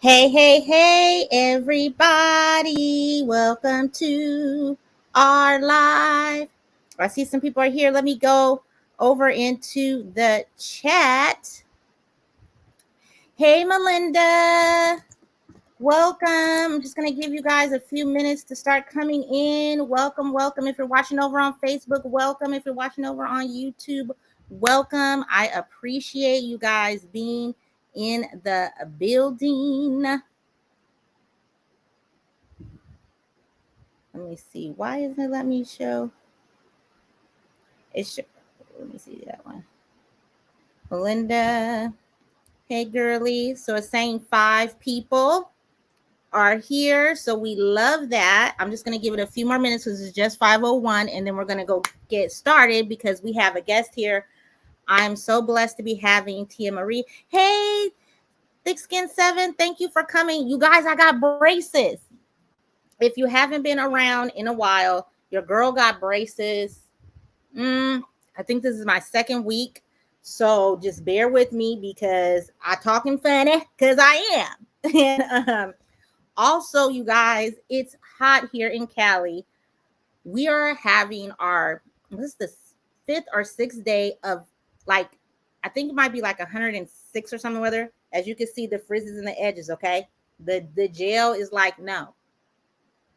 Hey, hey, hey, everybody. Welcome to our live. I see some people are here. Let me go over into the chat. Hey, Melinda. Welcome. I'm just going to give you guys a few minutes to start coming in. Welcome, welcome. If you're watching over on Facebook, welcome. If you're watching over on YouTube, welcome. I appreciate you guys being in the building. Let me see. Why isn't it letting me show? It's let me see that one. Melinda. Hey, girly. So it's saying 5 people are here. So we love that. I'm just going to give it a few more minutes because it's just 5:01, and then we're going to go get started because we have a guest here. I'm so blessed to be having Tia Marie. Hey, Thick Skin 7. Thank you for coming. You guys, I got braces. If you haven't been around in a while, your girl got braces. I think this is my second week. So just bear with me because I talking funny because I am. And also, you guys, it's hot here in Cali. We are having this is the 5th or 6th day of like, I think it might be like 106 or something weather. As you can see, the frizzes and the edges, okay? The gel is like, no,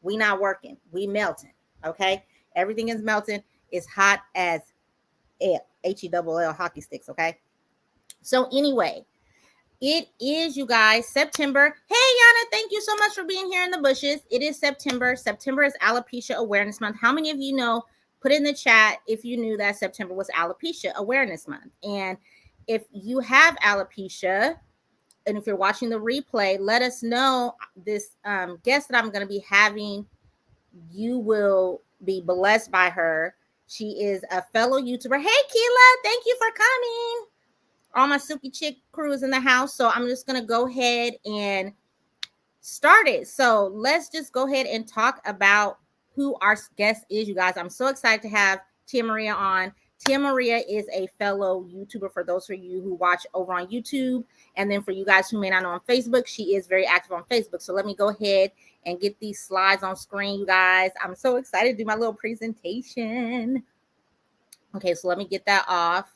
we not working. We melting, okay? Everything is melting. It's hot as HELL hockey sticks, okay? So anyway, it is, you guys, September. Hey, Yana, thank you so much for being here in the bushes. It is September. September is Alopecia Awareness Month. How many of you know, put in the chat if you knew that September was Alopecia Awareness Month. And if you have alopecia, and if you're watching the replay, let us know. This guest that I'm going to be having, you will be blessed by her. She is a fellow YouTuber. Hey, Keela, thank you for coming. All my Silky Chick crew is in the house. So I'm just going to go ahead and start it. So let's just go ahead and talk about who our guest is, you guys. I'm so excited to have Tia Maria on. Tia Maria is a fellow YouTuber for those of you who watch over on YouTube. And then for you guys who may not know on Facebook, she is very active on Facebook. So let me go ahead and get these slides on screen, you guys. I'm so excited to do my little presentation. Okay, so let me get that off.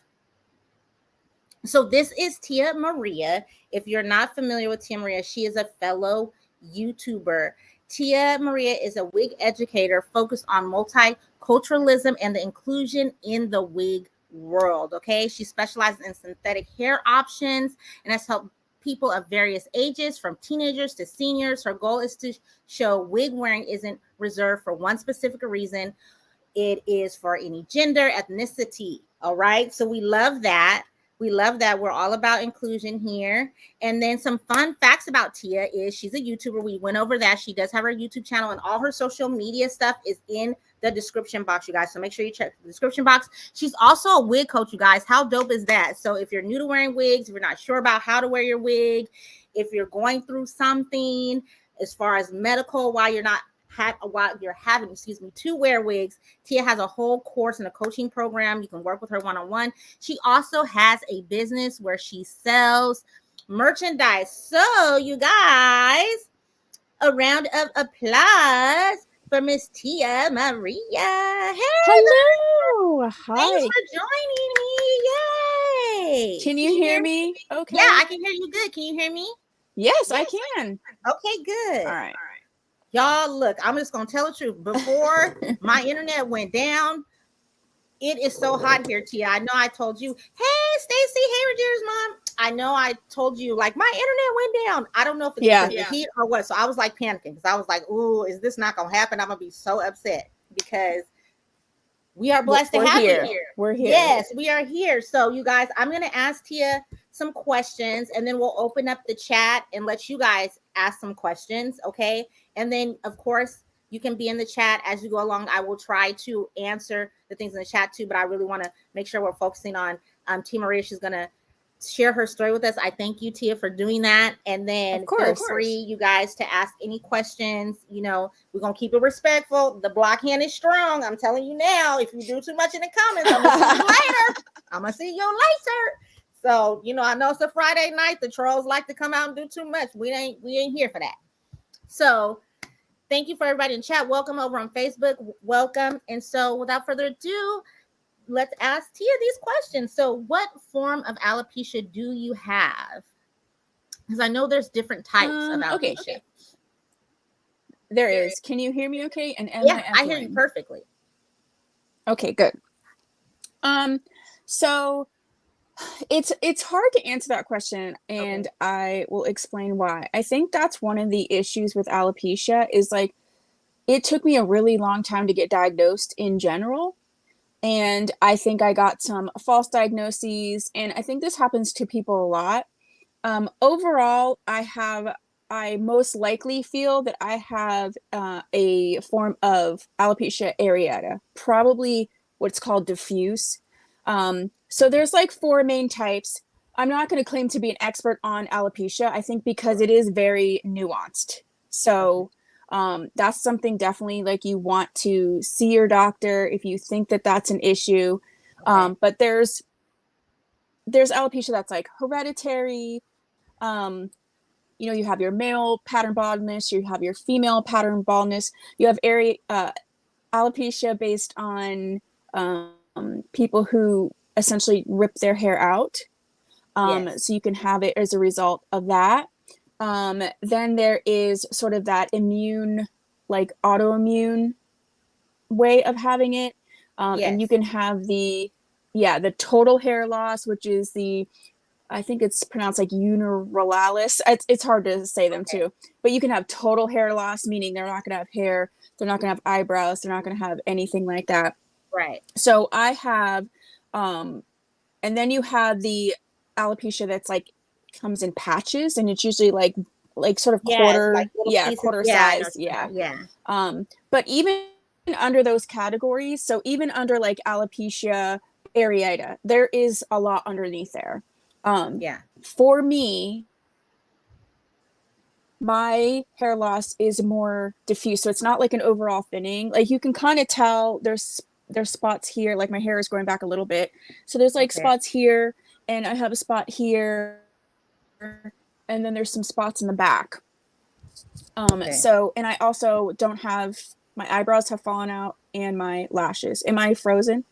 So this is Tia Maria. If you're not familiar with Tia Maria, she is a fellow YouTuber. Tia Maria is a wig educator focused on multiculturalism and the inclusion in the wig world. Okay, she specializes in synthetic hair options and has helped people of various ages, from teenagers to seniors. Her goal is to show wig wearing isn't reserved for one specific reason. It is for any gender, ethnicity. All right, so we love that. We love that. We're all about inclusion here. And then some fun facts about Tia is she's a YouTuber. We went over that. She does have her YouTube channel, and all her social media stuff is in the description box, you guys. So make sure you check the description box. She's also a wig coach, you guys. How dope is that? So if you're new to wearing wigs, if you're not sure about how to wear your wig, if you're going through something as far as medical while you're having to wear wigs, Tia has a whole course and a coaching program. You can work with her one-on-one. She also has a business where she sells merchandise. So you guys, a round of applause for Miss Tia Maria. Hey, hello. Hi. Thanks for joining me. Yay. Can you hear me? Okay. Yeah, I can hear you good. Can you hear me? Yes, I can. Okay, good. All right. Y'all, look, I'm just going to tell the truth. Before my internet went down, it is so hot here, Tia. I know I told you, hey, Stacy, hey, Regina's mom. I know I told you, like, my internet went down. I don't know if it's because of the heat or what. So I was like panicking because I was like, ooh, is this not going to happen? I'm going to be so upset because we are blessed to have you here. We're here. Yes, we are here. So you guys, I'm going to ask Tia some questions, and then we'll open up the chat and let you guys ask some questions. Okay. And then of course you can be in the chat as you go along. I will try to answer the things in the chat too, but I really want to make sure we're focusing on Tia Maria. She's going to share her story with us. I thank you, Tia, for doing that. And then feel free, you guys, to ask any questions. You know, we're going to keep it respectful. The block hand is strong. I'm telling you now, if you do too much in the comments, I'm going to see you later. I'm going to see you later. So, I know it's a Friday night. The trolls like to come out and do too much. We ain't here for that. So thank you for everybody in chat. Welcome over on Facebook. Welcome. And so without further ado, let's ask Tia these questions. So what form of alopecia do you have? Because I know there's different types of alopecia. Okay. There is. Can you hear me okay? And am Yeah, I hear you perfectly. Okay, good. So it's hard to answer that question, and okay. I will explain why. I think that's one of the issues with alopecia is like it took me a really long time to get diagnosed in general. And I think I got some false diagnoses, and I think this happens to people a lot. Overall, I most likely feel that I have a form of alopecia areata, probably what's called diffuse. So there's like 4 main types. I'm not going to claim to be an expert on alopecia, I think, because it is very nuanced. So that's something definitely like you want to see your doctor if you think that that's an issue. Okay. But there's alopecia that's like hereditary. You have your male pattern baldness, you have your female pattern baldness, you have alopecia based on people who essentially rip their hair out. Yes. So you can have it as a result of that. Then there is sort of that immune, like autoimmune way of having it. Yes. And you can have the total hair loss, which is I think it's pronounced like unilaterals. It's hard to say them too, but you can have total hair loss, meaning they're not going to have hair, they're not going to have eyebrows, they're not going to have anything like that. Right. So I have, and then you have the alopecia that's like comes in patches, and it's usually like sort of quarter, quarter size, yeah. But even under those categories, so even under like alopecia areata, there is a lot underneath there. For me, my hair loss is more diffuse, so it's not like an overall thinning. Like you can kind of tell there's spots here, like my hair is growing back a little bit, so there's like spots here, and I have a spot here, and then there's some spots in the back. So, and I also don't have, my eyebrows have fallen out, and my lashes. Am I frozen?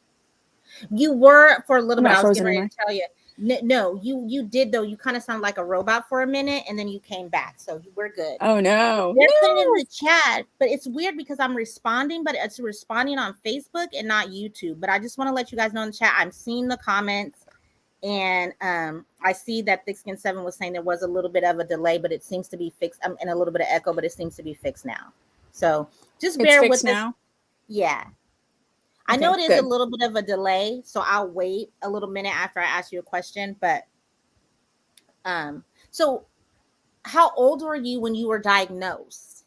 You were for a little bit. I was getting ready to tell you. No, you did though. You kind of sound like a robot for a minute, and then you came back, so we're good. Oh no! They're putting in the chat, but it's weird because I'm responding, but it's responding on Facebook and not YouTube. But I just want to let you guys know in the chat, I'm seeing the comments, and I see that Thick Skin 7 was saying there was a little bit of a delay, but it seems to be fixed, and a little bit of echo, but it seems to be fixed now. So just bear with us. Now? Yeah. I know it is a little bit of a delay, so I'll wait a little minute after I ask you a question. But so how old were you when you were diagnosed?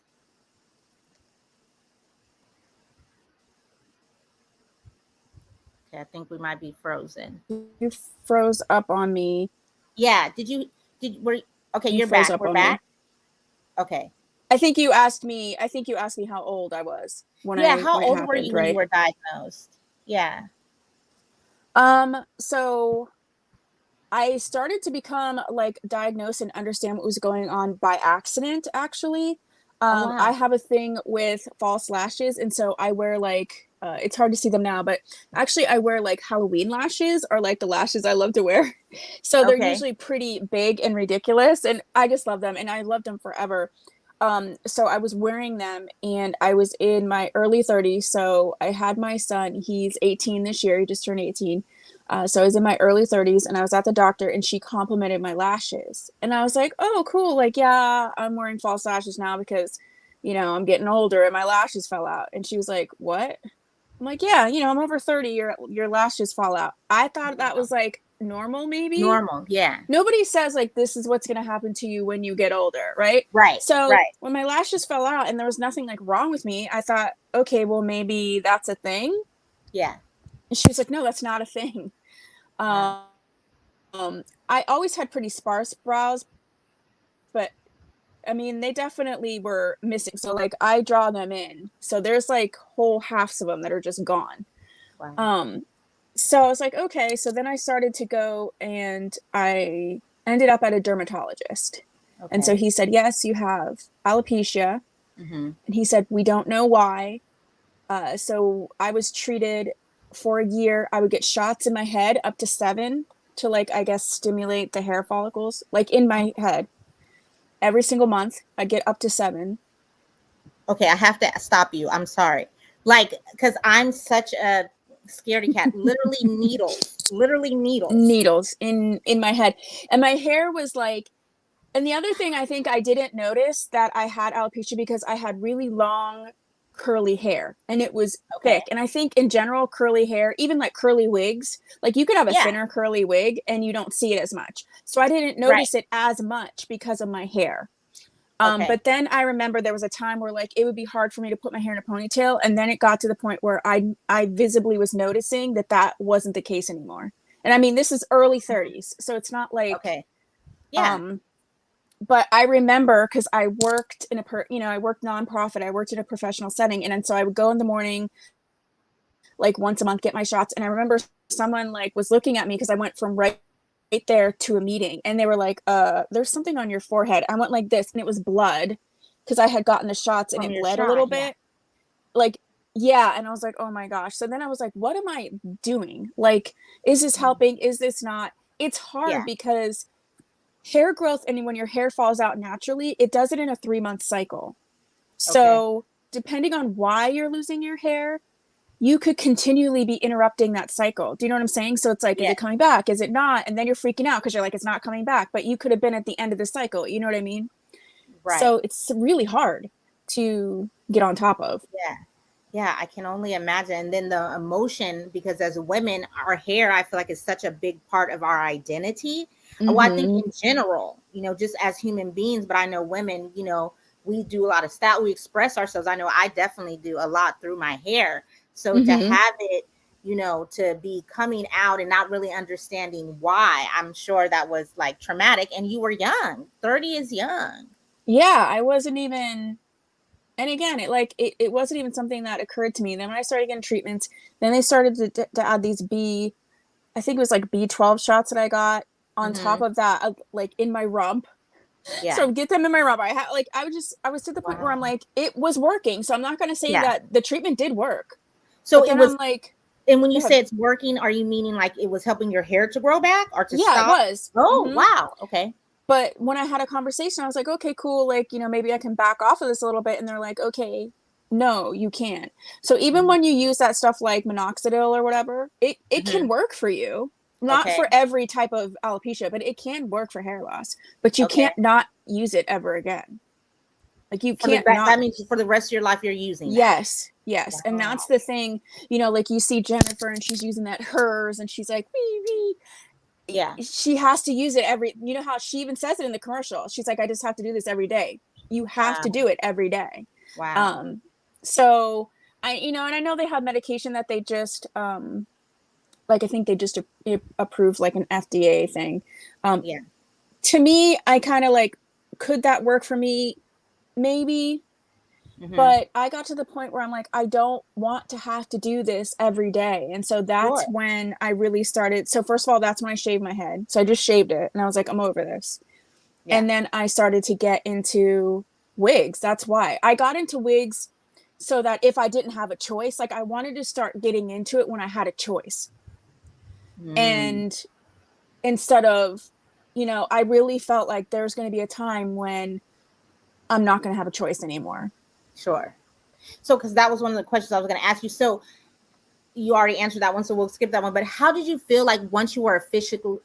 Okay, I think we might be frozen. You froze up on me. Yeah. Okay, you're back. We're back. Me. Okay. I think you asked me how old I was when how old were you when you were diagnosed? Yeah. So I started to become like diagnosed and understand what was going on by accident, actually. Wow. I have a thing with false lashes, and so I wear like it's hard to see them now, but actually I wear like Halloween lashes, or like the lashes I love to wear. So they're usually pretty big and ridiculous, and I just love them, and I loved them forever. So I was wearing them, and I was in my early 30s. So I had my son, he's 18 this year. He just turned 18. So I was in my early 30s, and I was at the doctor, and she complimented my lashes. And I was like, oh, cool. Like, yeah, I'm wearing false lashes now because, I'm getting older and my lashes fell out. And she was like, what? I'm like, yeah, I'm over 30. Your lashes fall out. I thought that was like normal, maybe. Normal, yeah. Nobody says like this is what's going to happen to you when you get older, right? Right. So when my lashes fell out and there was nothing like wrong with me, I thought, okay, well maybe that's a thing. Yeah. And she was like, no, that's not a thing. I always had pretty sparse brows, but I mean they definitely were missing. So like I draw them in, so there's like whole halves of them that are just gone. Wow. so I was like, okay. So then I started to go, and I ended up at a dermatologist. And so Okay. he said, yes, you have alopecia. Mm-hmm. And he said, we don't know why. So I was treated for a year. I would get shots in my head, up to 7, to, like, I guess, stimulate the hair follicles, like in my head. Every single month, I get up to 7. Okay, I have to stop you. I'm sorry. Like, because I'm such a scaredy cat. Literally needles. Literally needles. Needles in my head. And my hair was like, and the other thing, I think I didn't notice that I had alopecia because I had really long curly hair, and it was Okay. thick. And I think in general, curly hair, even like curly wigs, like you could have a Yeah. thinner curly wig and you don't see it as much. So I didn't Right. notice it as much because of my hair. Okay. But then I remember there was a time where, like, it would be hard for me to put my hair in a ponytail, and then it got to the point where I visibly was noticing that that wasn't the case anymore. And I mean, this is early Mhm. 30s, so it's not like, Okay. Yeah. um, but I remember, because I worked in I worked nonprofit, I worked in a professional setting, and then so I would go in the morning, like once a month, get my shots. And I remember someone, like, was looking at me because I went from right there to a meeting, and they were like, there's something on your forehead. I went like this, and it was blood, because I had gotten the shots and From it your bled a shot. little Yeah. bit. Like, yeah. And I was like, oh my gosh. So then I was like, what am I doing? Like, is this Mhm. helping? Is this not? It's hard Yeah. because hair growth, and when your hair falls out naturally, it does it in a 3-month cycle. Okay. So depending on why you're losing your hair, you could continually be interrupting that cycle. Do you know what I'm saying? So it's like, is Yeah. it coming back? Is it not? And then you're freaking out because you're like, it's not coming back, but you could have been at the end of the cycle. You know what I mean? Right. So it's really hard to get on top of. Yeah. Yeah, I can only imagine. And then the emotion, because as women, our hair, I feel like is such a big part of our identity. Well, I think Mm-hmm. in general, just as human beings, but I know women, we do a lot of style. We express ourselves. I know I definitely do a lot through my hair. So to Mm-hmm. have it, to be coming out and not really understanding why, I'm sure that was like traumatic. And you were young. 30 is young. Yeah, I wasn't even, and again, it wasn't even something that occurred to me. Then when I started getting treatments, then they started to add these I think it was like B12 shots that I got on top Hmm. of that, like in my rump. So I Yeah. would get them in my rump. I was to the point where I'm Wow. like, it was working. So I'm not going to say Yeah. that the treatment did work. So But it then was. I'm like, And when go you ahead. say it's working, are you meaning like it was helping your hair to grow back or to Yeah, it stop? was. Oh, Hmm. wow. Okay. But when I had a conversation, I was like, okay, cool. Like, maybe I can back off of this a little bit. And they're like, okay, no, you can't. So even Hmm. when you use that stuff like minoxidil or whatever, it can Hmm. work for you. Not Okay. for every type of alopecia, but it can work for hair loss. But you Okay. can't not use it ever again. Like, you For the can't that, not. that means for the rest of your life you're using that. Yes, yes. And that's Wow. the thing, like you see Jennifer and she's using that hers, and she's like, wee, wee. Yeah. She has to use it how she even says it in the commercial. She's like, I just have to do this every day. You have to Wow. do it every day. Wow. Um, so and I know they have medication that they just, like, I think they just approved, like, an FDA thing. Um, Yeah. to me, I kind of like, could that work for me? Maybe. Hmm. But I got to the point where I'm like, I don't want to have to do this every day. And so Sure. that's when I really started. So, first of all, that's when I shaved my head. So I just shaved it, and I was like, I'm over this. Yeah. And then I started to get into wigs. That's why I got into wigs, so that if I didn't have a choice, like, I wanted to start getting into it when I had a choice. Mm, And instead of, I really felt like there's going to be a time when I'm not going to have a choice anymore. sure. So, because that was one of the questions I was going to ask you. So, you already answered that one, so we'll skip that one. But how did you feel like once you were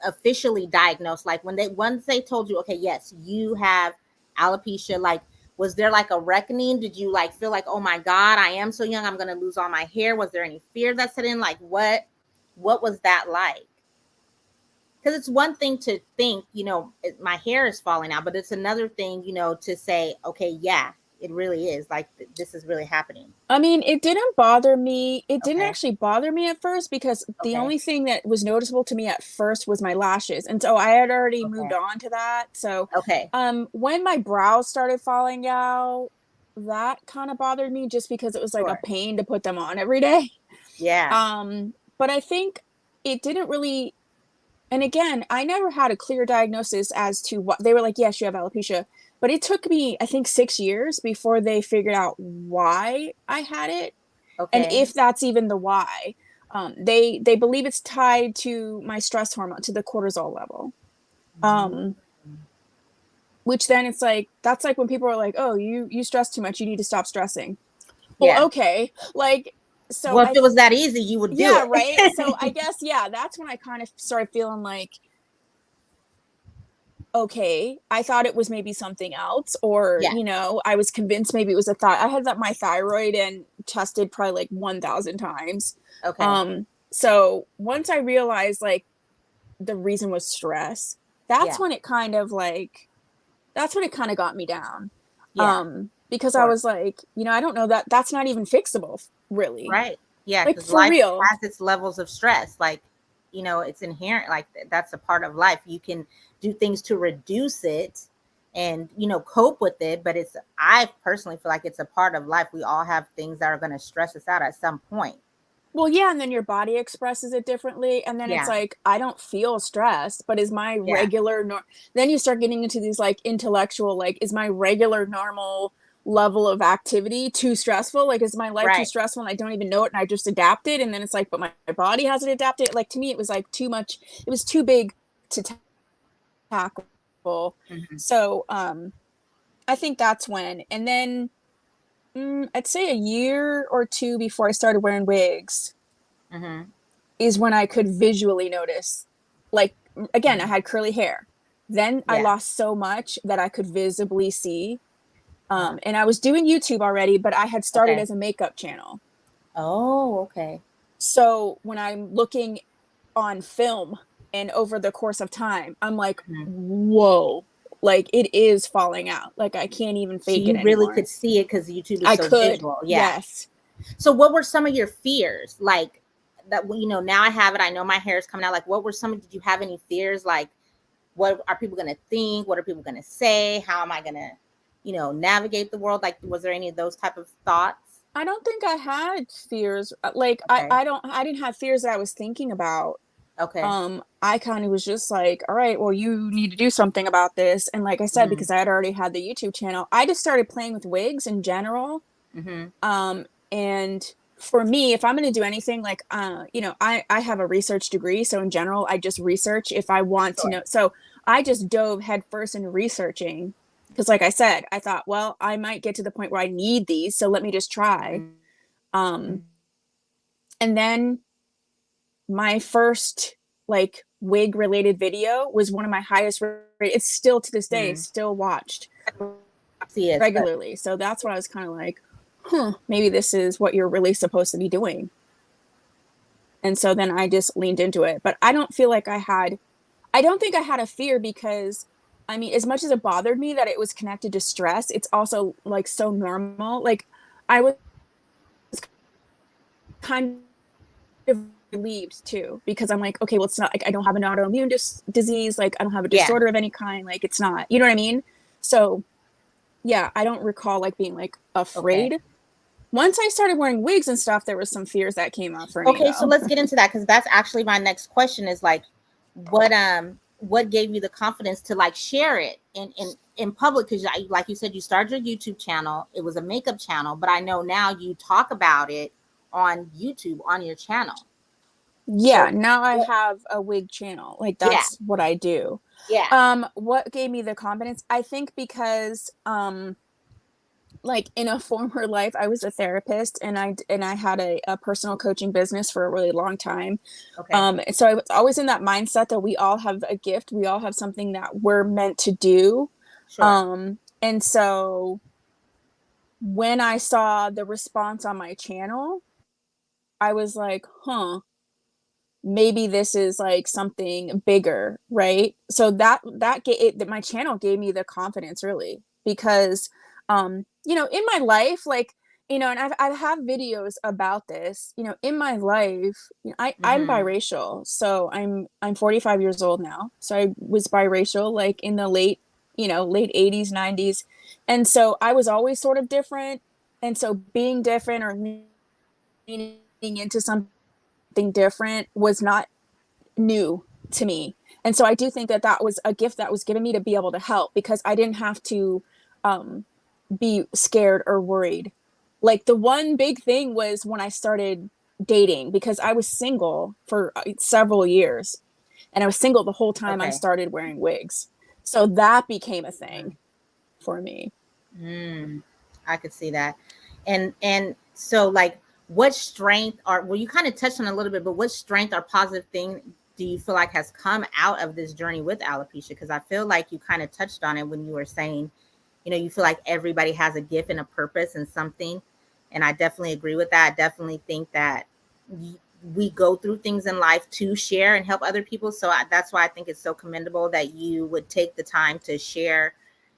officially diagnosed? Like once they told you, okay, yes, you have alopecia. Like, was there like a reckoning? Did you like feel like, oh my God, I am so young, I'm gonna lose all my hair? Was there any fear that set in? Like, what was that like? Because it's one thing to think, my hair is falling out, but it's another thing, to say, okay, yeah, it really is. Like, this is really happening. I mean, it didn't bother me. It didn't Okay. actually bother me at first, because the Okay. only thing that was noticeable to me at first was my lashes. And so I had already moved Okay. on to that. So, Okay. when my brows started falling out, that kind of bothered me, just because it was like a Sure. pain to put them on every day. Yeah. But I think it didn't really, and again, I never had a clear diagnosis as to what they were like, yes, you have alopecia. But it took me, I think, 6 years before they figured out why I had it and Okay. if that's even the why. They believe it's tied to my stress hormone, to the cortisol level. Mm. Um, which then it's like that's like when people are like, "Oh, you stress too much. You need to stop stressing." Well, Yeah. okay, like so Well, if I it was that easy, you would do yeah, it. right. So I guess yeah, that's when I kind of started feeling like okay, I thought it was maybe something else, or Yeah. I was convinced maybe it was a thought. I had that my thyroid and tested probably like 1,000 times. Okay. So once I realized like the reason was stress, that's Yeah. when it kind of like that's when it kind of got me down. Yeah. Of Because I course. was like, I don't know that that's not even fixable, really. Right. Yeah, Like because for life real. has its levels of stress. Like, it's inherent. Like that's a part of life. You can do things to reduce it and cope with it, but I personally feel like it's a part of life. We all have things that are going to stress us out at some point. Well, yeah, and then your body expresses it differently, and then it's Yeah. like I don't feel stressed, but is my Yeah. regular then you start getting into these like intellectual like is my regular normal level of activity too stressful? Like is my life too Right. stressful and I don't even know it and I just adapted and then it's like but my body hasn't adapted. Like to me it was like too much. It was too big to tackle. Hmm. So, I think that's when. And then I'd say a year or two before I started wearing wigs Hmm. is when I could visually notice. Like, again, I Hmm. had curly hair. Then I Yeah. lost so much that I could visibly see. Wow. And I was doing YouTube already, but I had started Okay. as a makeup channel. Oh, okay. So when I'm looking on film and over the course of time, I'm like, Mhm. whoa, like it is falling out. Like I can't even So fake it you really anymore. could see it because YouTube is I so could, visual. Yeah. yes. So what were some of your fears? Like that, now I have it. I know my hair is coming out. Like, what were did you have any fears? Like, what are people going to think? What are people going to say? How am I going to, navigate the world? Like, was there any of those type of thoughts? I don't think I had fears. Like Okay. I didn't have fears that I was thinking about. Okay. I kind of was just like, all right, well, you need to do something about this. And like I said, Mm-hmm. because I had already had the YouTube channel, I just started playing with wigs in general. Mm-hmm. And for me, if I'm going to do anything, like, I have a research degree. So in general, I just research if I want to Sure. know. So I just dove headfirst into researching because, like I said, I thought, well, I might get to the point where I need these. So let me just try. Mm-hmm. Um, and then my first like wig related video was one of my highest rated. It's still to this day, Mm-hmm. still watched See it. regularly. So that's what I was kind of like, maybe this is what you're really supposed to be doing. And so then I just leaned into it. But I don't think I had a fear because I mean, as much as it bothered me that it was connected to stress, it's also like so normal. Like I was kind of relieved too because I'm like, okay, well, it's not like I don't have an autoimmune disease, like I don't have a Yeah. disorder of any kind, like it's not, you know what I mean? So yeah, I don't recall like being like Okay. afraid. Once I started wearing wigs and stuff, there was some fears that came up for me Okay, so though. let's get into that because that's actually my next question is like, what gave you the confidence to like share it in public? Because like you said, you started your YouTube channel. It was a makeup channel, but I know now you talk about it on YouTube on your channel. Yeah, So now I what? have a wig channel. Like Yeah, that's what I do. yeah. What gave me the confidence? I think because like in a former life I was a therapist and I had a personal coaching business for a really long time. Okay, So I was always in that mindset that we all have a gift, we all have something that we're meant to do. sure. And so when I saw the response on my channel, I was like, maybe this is like something bigger, right? So that my channel gave me the confidence really because in my life, like, and I've had videos about this, in my life, I'm Mm-hmm. biracial. So I'm 45 years old now. So I was biracial like in the late 80s, 90s. And so I was always sort of different. And so being different or leaning into something different was not new to me. And so I do think that that was a gift that was given me to be able to help, because I didn't have to um, be scared or worried. Like the one big thing was when I started dating, because I was single for several years, and I was single the whole time I Okay. started wearing wigs. So that became a Mm. thing for me. Mm, I could see that. And so like what strength are well you kind of touched on a little bit, but what strength or positive thing do you feel like has come out of this journey with alopecia? Because I feel like you kind of touched on it when you were saying, you feel like everybody has a gift and a purpose and something. And I definitely agree with that. I definitely think that we go through things in life to share and help other people. So that's why I think it's so commendable that you would take the time to share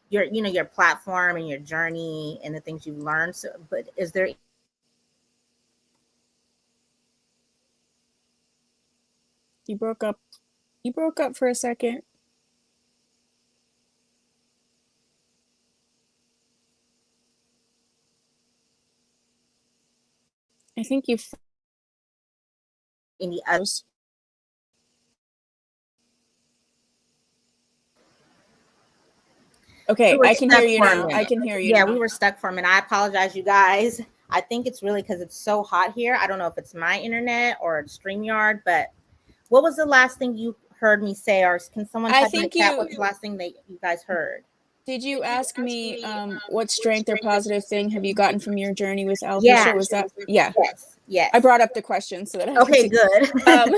your platform and your journey and the things you've learned. So, but is there You broke up. You broke up for a second. I think you any other froze. we Okay, were I can hear stuck you for a now. I minute. can hear you Yeah, we now. were stuck for a minute. I apologize, you guys. I think it's really because it's so hot here. I don't know if it's my internet or StreamYard, but what was the last thing you heard me say? Or can someone I type in the think chat you what's the last thing that you guys heard? did you ask me what strength or positive thing have you gotten from your journey with alopecia? Yeah. Was that yeah. Yes. I Yes. brought up the question so that I could Okay, see. good. Um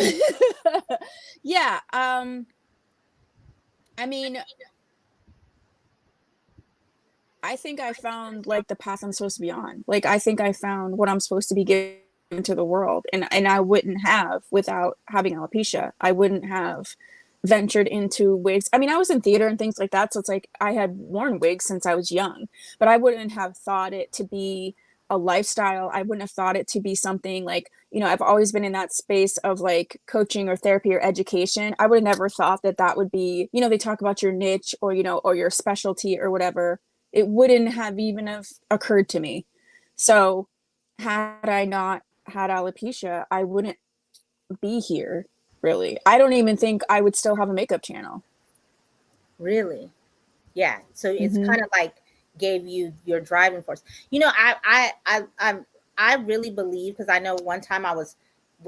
yeah, I mean, I think I found like the path I'm supposed to be on. Like I think I found what I'm supposed to be giving to the world, and I wouldn't have without having alopecia. I wouldn't have ventured into wigs. I mean, I was in theater and things like that, so it's like I had worn wigs since I was young, but I wouldn't have thought it to be a lifestyle. I wouldn't have thought it to be something like, I've always been in that space of like coaching or therapy or education. I would have never thought that that would be, they talk about your niche or, or your specialty or whatever. It wouldn't have even have occurred to me. So had I not had alopecia, I wouldn't be here, really. I don't even think I would still have a makeup channel. Really? Yeah. So it's Mm-hmm. kind of like gave you your driving force. I really believe, because I know one time I was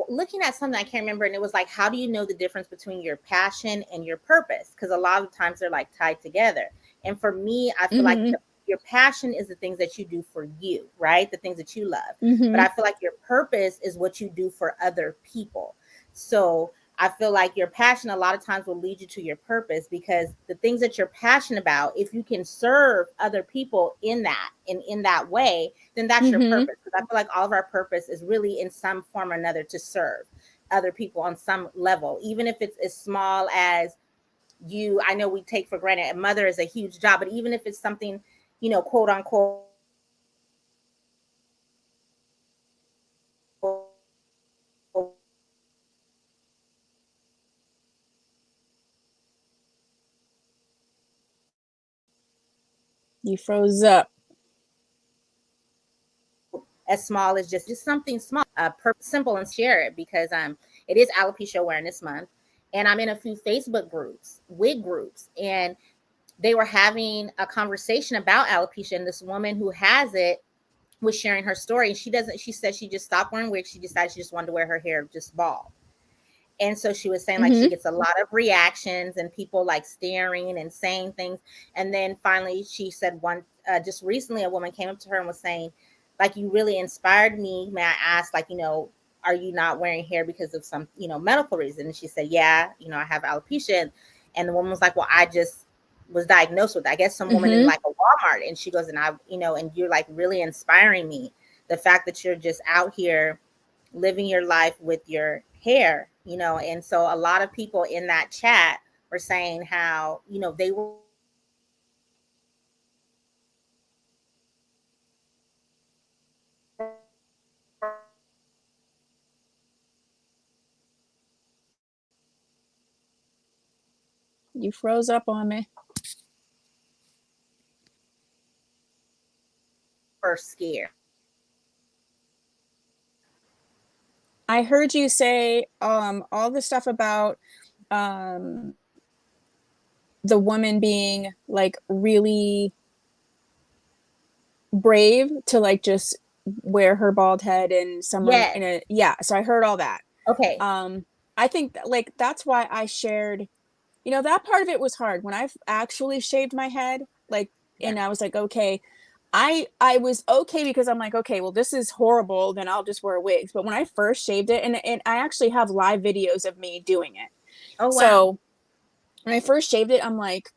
looking at something I can't remember, and it was like, how do you know the difference between your passion and your purpose? Because a lot of times they're like tied together. And for me, I feel like Mm-hmm. your passion is the things that you do for you, right? The things that you love. But Mm-hmm. I feel like your purpose is what you do for other people. So I feel like your passion a lot of times will lead you to your purpose, because the things that you're passionate about, if you can serve other people in that and in that way, then that's your Mm-hmm. purpose. Because I feel like all of our purpose is really in some form or another to serve other people on some level, even if it's as small as I know we take for granted. A mother is a huge job, but even if it's something, quote unquote, You froze up. as small as just something small, simple, and share it, because it is Alopecia Awareness Month, and I'm in a few Facebook groups, wig groups, and they were having a conversation about alopecia, and this woman who has it was sharing her story. And she said she just stopped wearing wigs. She decided she just wanted to wear her hair just bald. And so she was saying like she Mm-hmm. gets a lot of reactions and people like staring and saying things. And then finally she said just recently a woman came up to her and was saying, like, you really inspired me. May I ask, like, are you not wearing hair because of some, medical reason? And she said, yeah, I have alopecia. And the woman was like, well, I just was diagnosed with, I guess, some woman in Mm-hmm. like a Walmart. And she goes, and and you're like really inspiring me. The fact that you're just out here living your life with your hair, and so a lot of people in that chat were saying how, they were You froze up on me. scared. I heard you say all the stuff about um the woman being like really brave to like just wear her bald head and someone Yes. in a yeah, so I heard all that. Okay. um I think that, like, that's why I shared, you know, that part of it was hard when I've actually shaved my head, like, Yeah. and I was like, okay, I was okay because I'm like, okay, well, this is horrible, then I'll just wear wigs. But when I first shaved it, and I actually have live videos of me doing it. Oh wow. So when I first shaved it, I'm like,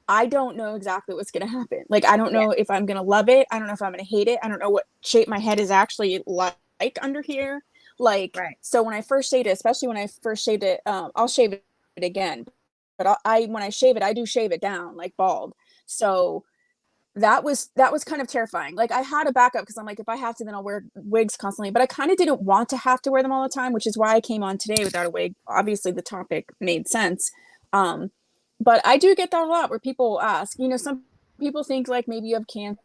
I don't know exactly what's going to happen. Like, I don't Yeah. know if I'm going to love it. I don't know if I'm going to hate it. I don't know what shape my head is actually like under here. Like, Right. so when I first shaved it, especially when I first shaved it, I'll shave it again. But when I shave it, I do shave it down like bald. So that was kind of terrifying. Like, I had a backup because I'm like, if I have to, then I'll wear wigs constantly. But I kind of didn't want to have to wear them all the time, which is why I came on today without a wig. Obviously, the topic made sense. Um, but I do get that a lot where people ask, you know, some people think like maybe you have cancer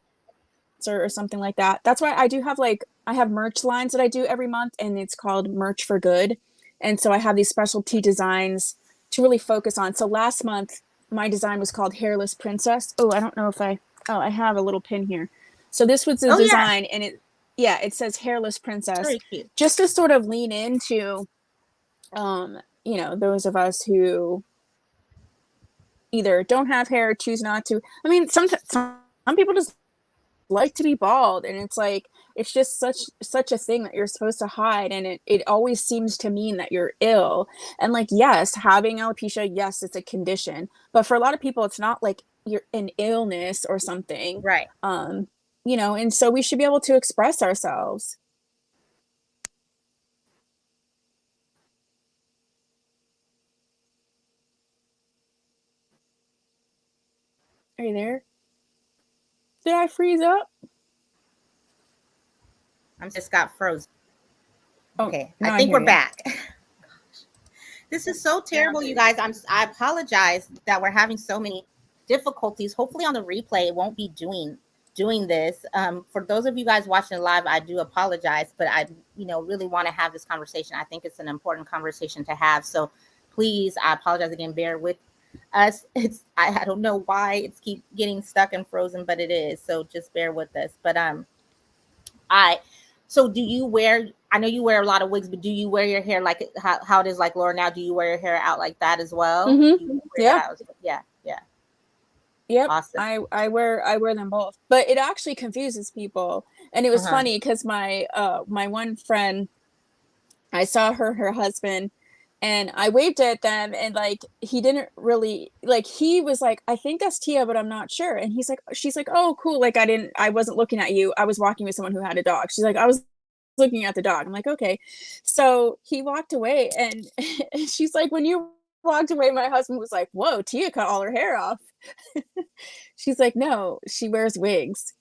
or something like that. That's why I do have like I have merch lines that I do every month, and it's called Merch for Good. And so I have these specialty designs to really focus on. So last month my design was called Hairless Princess. Oh, I don't know if I have a little pin here. So this was the Oh yeah. design, and it says Hairless It's Princess, very cute. just to sort of lean into you know, those of us who either don't have hair, choose not to. I mean, some people just like to be bald, and it's like it's just such a thing that you're supposed to hide, and it always seems to mean that you're ill. And like, yes, having alopecia, yes, it's a condition, but for a lot of people it's not like you're an illness or something. Right. um you know, and so we should be able to express ourselves. Are you there? Did I freeze up? I'm just got frozen. Oh, Okay. I now I think hear we're you. back. This is so terrible, you guys. I apologize that we're having so many difficulties. Hopefully on the replay it won't be doing this. For those of you guys watching live, I do apologize, but I really want to have this conversation. I think it's an important conversation to have. So please, I apologize again. Bear with us. I don't know why it's keep getting stuck and frozen, but it is. So just bear with us. But I so do you wear I know you wear a lot of wigs, but do you wear your hair like how it is like Laura now? Do you wear your hair out like that as well? Mm-hmm. Do you wear that Yeah. out? Yeah, yeah. Yep, Awesome. I wear them both, but it actually confuses people. And it was Uh-huh. funny because my one friend, I saw her husband, and I waved at them, and like he didn't really like he was like, I think that's Tia, but I'm not sure. And she's like, oh cool, like I wasn't looking at you. I was walking with someone who had a dog. She's like, I was looking at the dog. I'm like, okay. So he walked away, and she's like, when you walked away, my husband was like, whoa, Tia cut all her hair off. She's like, no, she wears wigs.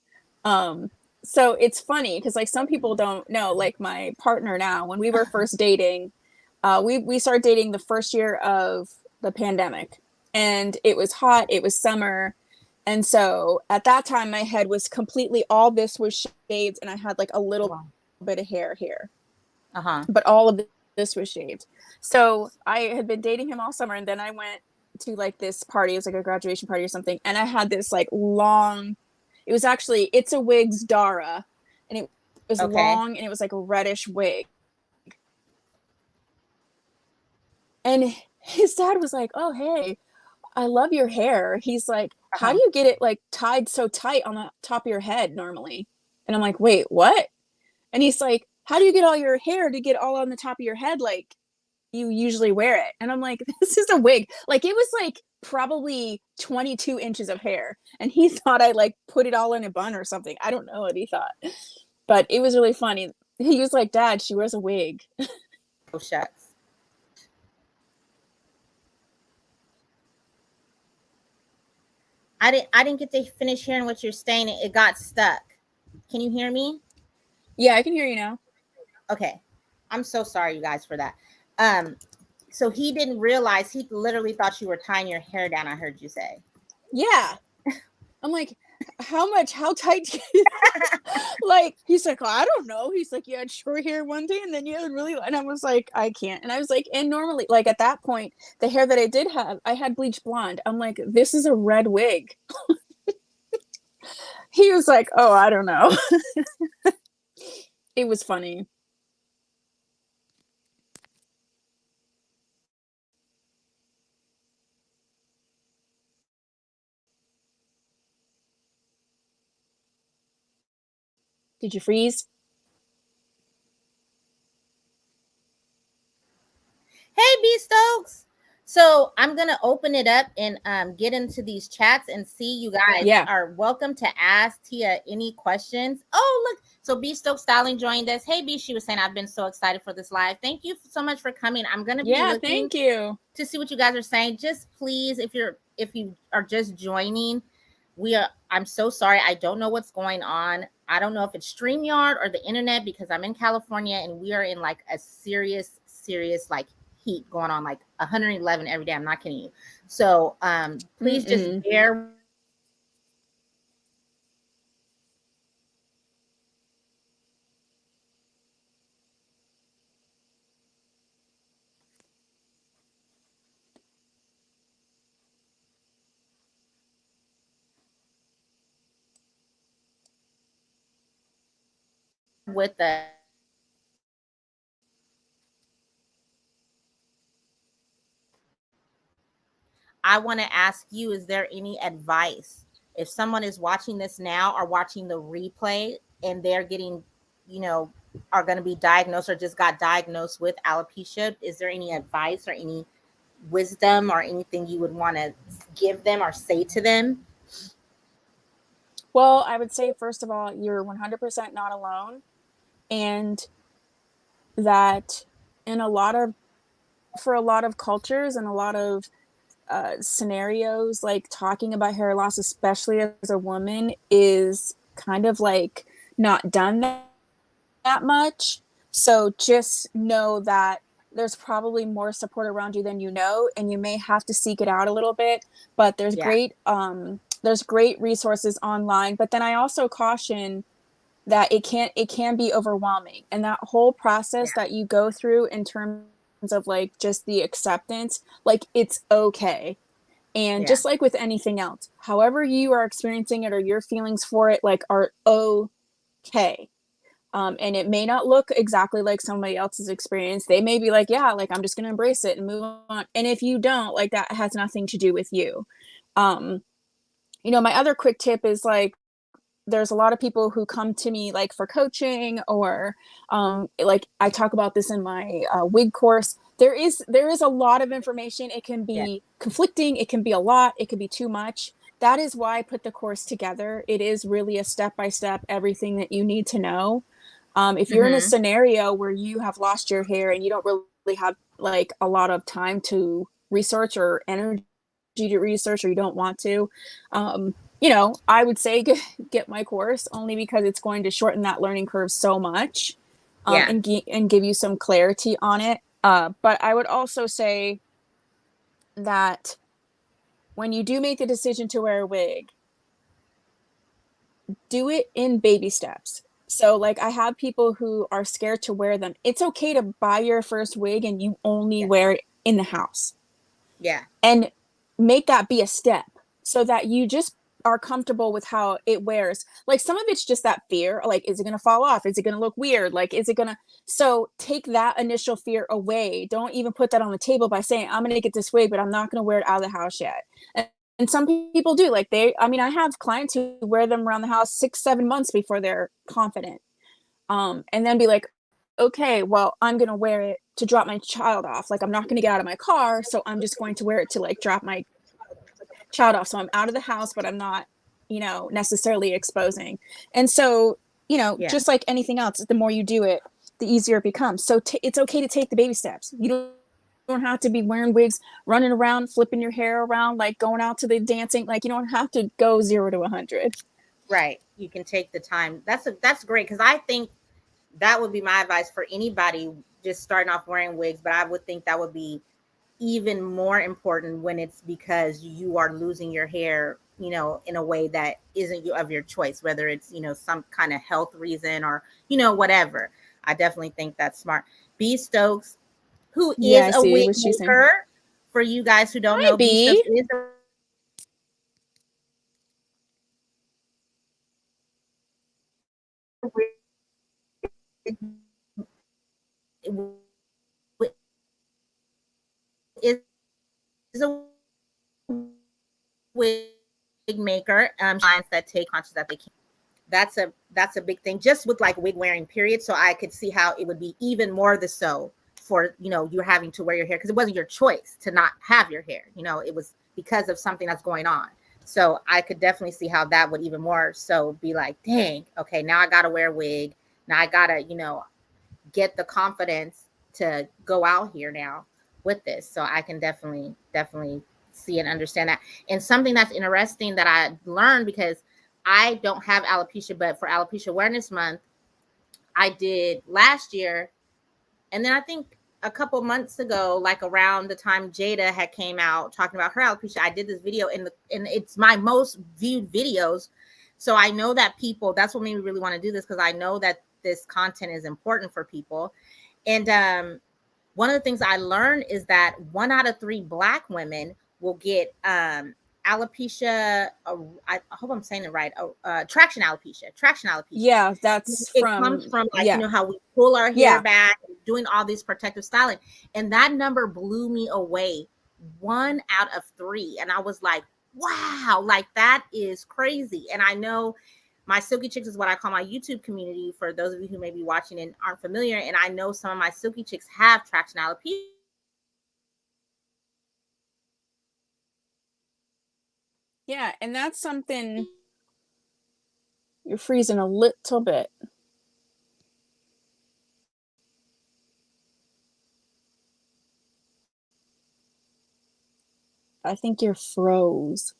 Um, so it's funny because like some people don't know, like my partner now, when we were first dating, we started dating the first year of the pandemic, and it was hot, it was summer. And so at that time my head was completely, all this was shaved, and I had like a little Wow. bit of hair here, Uh-huh. but all of this was shaved. So I had been dating him all summer, and then I went to like this party. It was like a graduation party or something, and I had this like long. It was actually It's a Wig's Dara, and it was Okay. long, and it was like a reddish wig. And his dad was like, "Oh hey, I love your hair." He's like, "How Uh-huh. do you get it like tied so tight on the top of your head normally?" And I'm like, "Wait, what?" And he's like, "How do you get all your hair to get all on the top of your head like you usually wear it?" And I'm like, this is a wig. Like, it was like probably 22 inches of hair. And he thought I like put it all in a bun or something. I don't know what he thought. But it was really funny. He was like, Dad, she wears a wig. Oh shucks. I didn't get to finish hearing what you're saying. It got stuck. Can you hear me? Yeah, I can hear you now. Okay. I'm so sorry, you guys, for that. Um, so he didn't realize, he literally thought you were tying your hair down, I heard you say. Yeah. I'm like, how tight like, he's like, oh, I don't know. He's like, you had short hair one day and then you had really, and I was like, I can't. And I was like, and normally, like at that point, the hair that I did have, I had bleached blonde. I'm like, this is a red wig. He was like, oh, I don't know. It was funny. Did you freeze? Hey, B Stokes. So I'm gonna open it up and get into these chats and see you guys Yeah. are welcome to ask Tia any questions. Oh, look. So B Stokes Styling joined us. Hey B, she was saying I've been so excited for this live. Thank you so much for coming. I'm gonna be Yeah. looking Thank you. to see what you guys are saying. Just please, if you are just joining, I'm so sorry. I don't know what's going on. I don't know if it's StreamYard or the internet because I'm in California and we are in like a serious like heat going on, like 111 every day. I'm not kidding you. So please just Mm-mm. bear with us. I want to ask you, is there any advice if someone is watching this now or watching the replay and they're getting, you know, are going to be diagnosed or just got diagnosed with alopecia? Is there any advice or any wisdom or anything you would want to give them or say to them? Well, I would say, first of all, you're 100% not alone. And that in a lot of, for a lot of cultures and a lot of scenarios, like talking about hair loss, especially as a woman, is kind of like not done that much. So just know that there's probably more support around you than you know, and you may have to seek it out a little bit. But Yeah. there's great resources online. But then I also caution that it can be overwhelming, and that whole Yeah. process that you go through in terms of like just the acceptance, like it's okay. And Yeah. just like with anything else, however you are experiencing it or your feelings for it, like, are okay. And it may not look exactly like somebody else's experience. They may be like, yeah, like I'm just gonna embrace it and move on. And if you don't, like, that has nothing to do with you. um my other quick tip is, like, there's a lot of people who come to me like for coaching, or like I talk about this in my wig course. There is a lot of information. It can Yeah. be conflicting, it can be a lot, it can be too much. That is why I put the course together. It is really a step by step, everything that you need to know. If you're in a Mm-hmm. scenario where you have lost your hair and you don't really have like a lot of time to research or energy to research, or you don't want to, I would say get my course, only because it's going to shorten that learning curve so much, Yeah. and give you some clarity on it. But I would also say that when you do make the decision to wear a wig, do it in baby steps. So, like, I have people who are scared to wear them. It's okay to buy your first wig and you only Yeah. wear it in the house, Yeah. and make that be a step so that you just are comfortable with how it wears. Like, some of it's just that fear, like, is it going to fall off? Is it going to look weird? Like, is it going to, so take that initial fear away. Don't even put that on the table by saying, I'm going to get this wig, but I'm not going to wear it out of the house yet. And some people do, like, I have clients who wear them around the house 6 7 months before they're confident, and then be like, okay, well, I'm going to wear it to drop my child off. Like, I'm not going to get out of my car, so I'm just going to wear it to like drop my child off. So I'm out of the house, but I'm not, necessarily exposing. And so, Yeah. just like anything else, the more you do it, the easier it becomes. So it's okay to take the baby steps. You don't have to be wearing wigs, running around, flipping your hair around, like going out to the dancing. Like, you don't have to go 0 to 100. Right. You can take the time. That's great because I think that would be my advice for anybody just starting off wearing wigs. But I would think that would be even more important when it's because you are losing your hair in a way that isn't of your choice, whether it's, some kind of health reason or, whatever. I definitely think that's smart. B Stokes, who Yeah, is I a see wig what she's saying. maker. For you guys who don't Hi, know, B Stokes B. is a wig is a wig maker. Clients that take conscious that they can't. That's a big thing, just with like wig wearing period. So I could see how it would be even more the so for, you're having to wear your hair, because it wasn't your choice to not have your hair. It was because of something that's going on. So I could definitely see how that would even more so be like, dang, okay, now I gotta wear a wig. Now I gotta, get the confidence to go out here now with this. So I can definitely see and understand that. And something that's interesting that I learned, because I don't have alopecia, but for Alopecia Awareness Month, I did last year. And then I think a couple months ago, like around the time Jada had came out talking about her alopecia, I did this video, and it's my most viewed videos. So I know that people, that's what made me really want to do this, because I know that this content is important for people. And one of the things I learned is that 1 out of 3 Black women will get alopecia. I hope I'm saying it right. Traction alopecia. Traction alopecia. Yeah, that's It comes from, from, like, yeah. how we pull our hair Yeah. back, doing all these protective styling, and that number blew me away. 1 out of 3, and I was like, wow, like that is crazy. And I know my Silky Chicks is what I call my YouTube community, for those of you who may be watching and aren't familiar. And I know some of my Silky Chicks have traction alopecia. Yeah, and that's something. You're freezing a little bit. I think you're froze.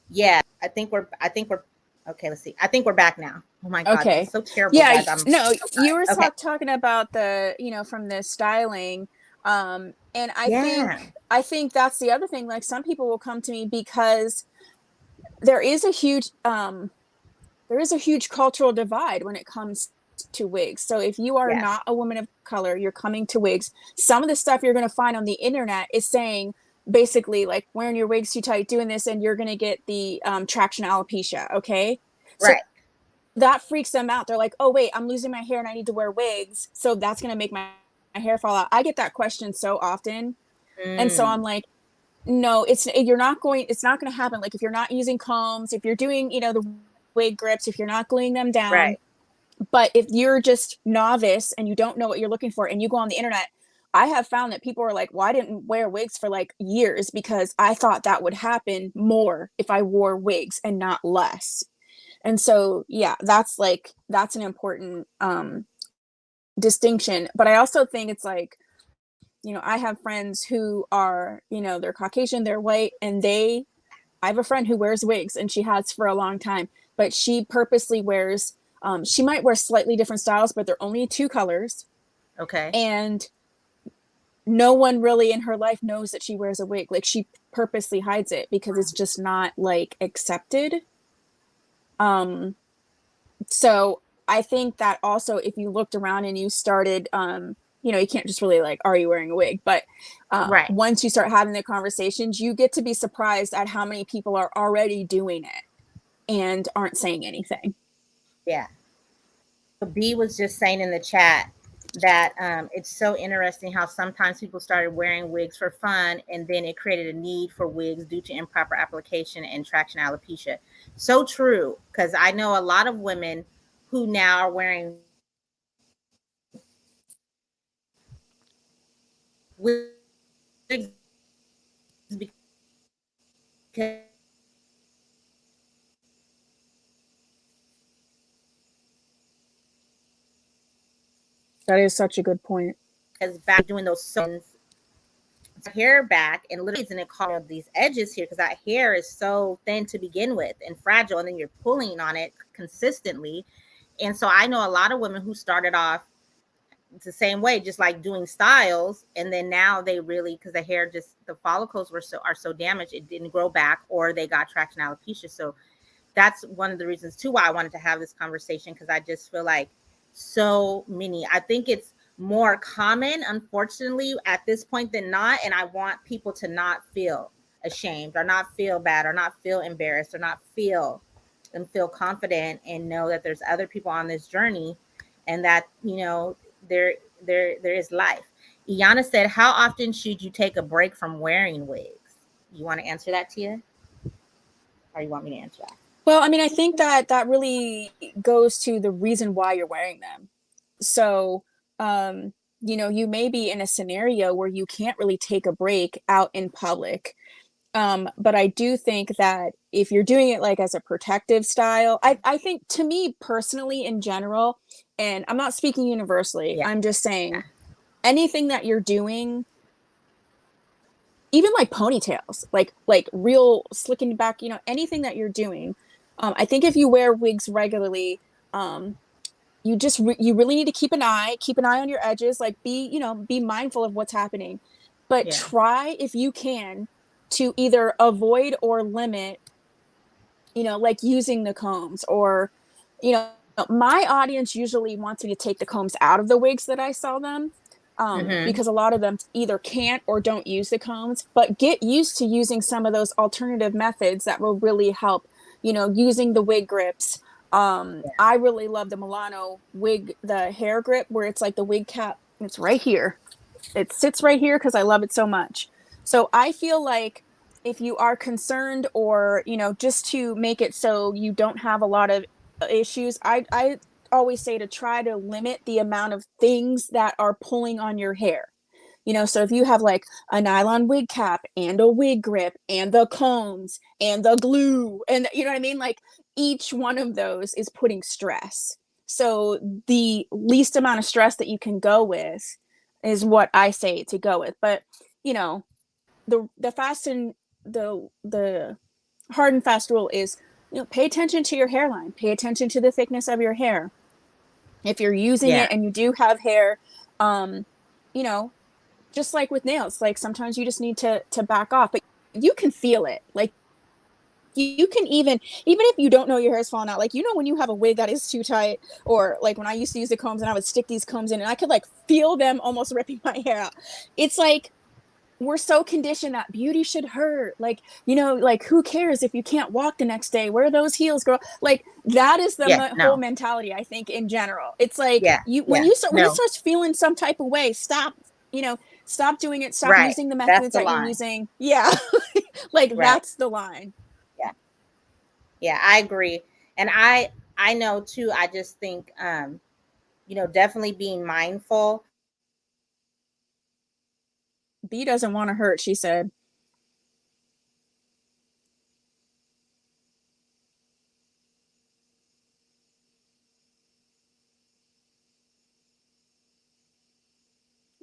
Yeah, I think we're okay. Let's see. I think we're back now. Oh my God, this is Okay. so terrible, Yeah, guys. I'm no, so you were sorry. Okay. talking about the, from the styling. And Yeah. I think that's the other thing. Like, some people will come to me because there is a huge cultural divide when it comes to wigs. So if you are Yes. not a woman of color, you're coming to wigs, some of the stuff you're going to find on the internet is saying basically like wearing your wigs too tight, doing this, and you're going to get the traction alopecia. Okay. So Right. that freaks them out. They're like, oh, wait, I'm losing my hair and I need to wear wigs. So that's going to make my hair fall out. I get that question so often. And so I'm Mm, like, no, it's not going to happen. Like, if you're not using combs, if you're doing, the wig grips, if you're not gluing them down. right. But if you're just novice and you don't know what you're looking for and you go on the internet, I have found that people are like, well, I didn't wear wigs for like years because I thought that would happen more if I wore wigs and not less. And so, yeah, that's an important distinction. But I also think it's like, I have friends who are, they're Caucasian, they're white, and I have a friend who wears wigs and she has for a long time, but she purposely wears, she might wear slightly different styles, but they're only 2 colors. Okay. And no one really in her life knows that she wears a wig. Like, she purposely hides it because it's just not like accepted. Um, so I think that also, if you looked around and you started, you can't just really like, are you wearing a wig? But Right. once you start having the conversations, you get to be surprised at how many people are already doing it and aren't saying anything. Yeah. B was just saying in the chat that it's so interesting how sometimes people started wearing wigs for fun, and then it created a need for wigs due to improper application and traction alopecia. So true, because I know a lot of women who now are wearing wigs because That is such a good point. back doing those sews hair back and literally, and it called these edges here, because that hair is so thin to begin with and fragile, and then you're pulling on it consistently. And so I know a lot of women who started off it's the same way, just like doing styles, and then now they really, because the hair, just the follicles are so damaged, it didn't grow back, or they got traction alopecia. So that's one of the reasons too why I wanted to have this conversation, because I just feel like so many, I think it's more common, unfortunately, at this point than not. And I want people to not feel ashamed, or not feel bad, or not feel embarrassed, or not feel and feel confident, and know that there's other people on this journey, and that, there there is life. Iana said, how often should you take a break from wearing wigs? You want to answer that, Tia? Or you want me to answer that? Well, I mean, I think that that really goes to the reason why you're wearing them. So, you may be in a scenario where you can't really take a break out in public. But I do think that if you're doing it like as a protective style, I think, to me personally, in general, and I'm not speaking universally, Yeah. I'm just saying anything that you're doing, even like ponytails, like real slicking back, anything that you're doing. I think if you wear wigs regularly, um, you really need to keep an eye on your edges, like be mindful of what's happening, but Yeah. try, if you can, to either avoid or limit, like using the combs, or you know my audience usually wants me to take the combs out of the wigs that I sell them, Mm-hmm. because a lot of them either can't or don't use the combs, but get used to using some of those alternative methods that will really help, using the wig grips. Yeah. I really love the Milano wig, the hair grip, where it's like the wig cap, it's right here, it sits right here because I love it so much. So I feel like if you are concerned, or just to make it so you don't have a lot of issues, I always say to try to limit the amount of things that are pulling on your hair. So if you have like a nylon wig cap and a wig grip and the combs and the glue, and you know what I mean, like each one of those is putting stress. So the least amount of stress that you can go with is what I say to go with. But you know, the fast and the hard and fast rule is, pay attention to your hairline, pay attention to the thickness of your hair. If you're using Yeah. it and you do have hair, um, you know, just like with nails, like sometimes you just need to back off, but you can feel it. Like you can even if you don't know your hair is falling out, like when you have a wig that is too tight, or like when I used to use the combs and I would stick these combs in and I could like feel them almost ripping my hair out. It's like we're so conditioned that beauty should hurt. Like, like who cares if you can't walk the next day? Wear those heels, girl. Like that is the Yeah. whole No. mentality, I think, in general. It's like Yeah. you when Yeah. you start when it No. starts feeling some type of way, stop. Stop doing it. Stop Right. using the That's methods the that you're line. using. Yeah, like Right. that's the line. Yeah. Yeah. I agree. And I know too. I just think, definitely being mindful. B doesn't want to hurt, she said.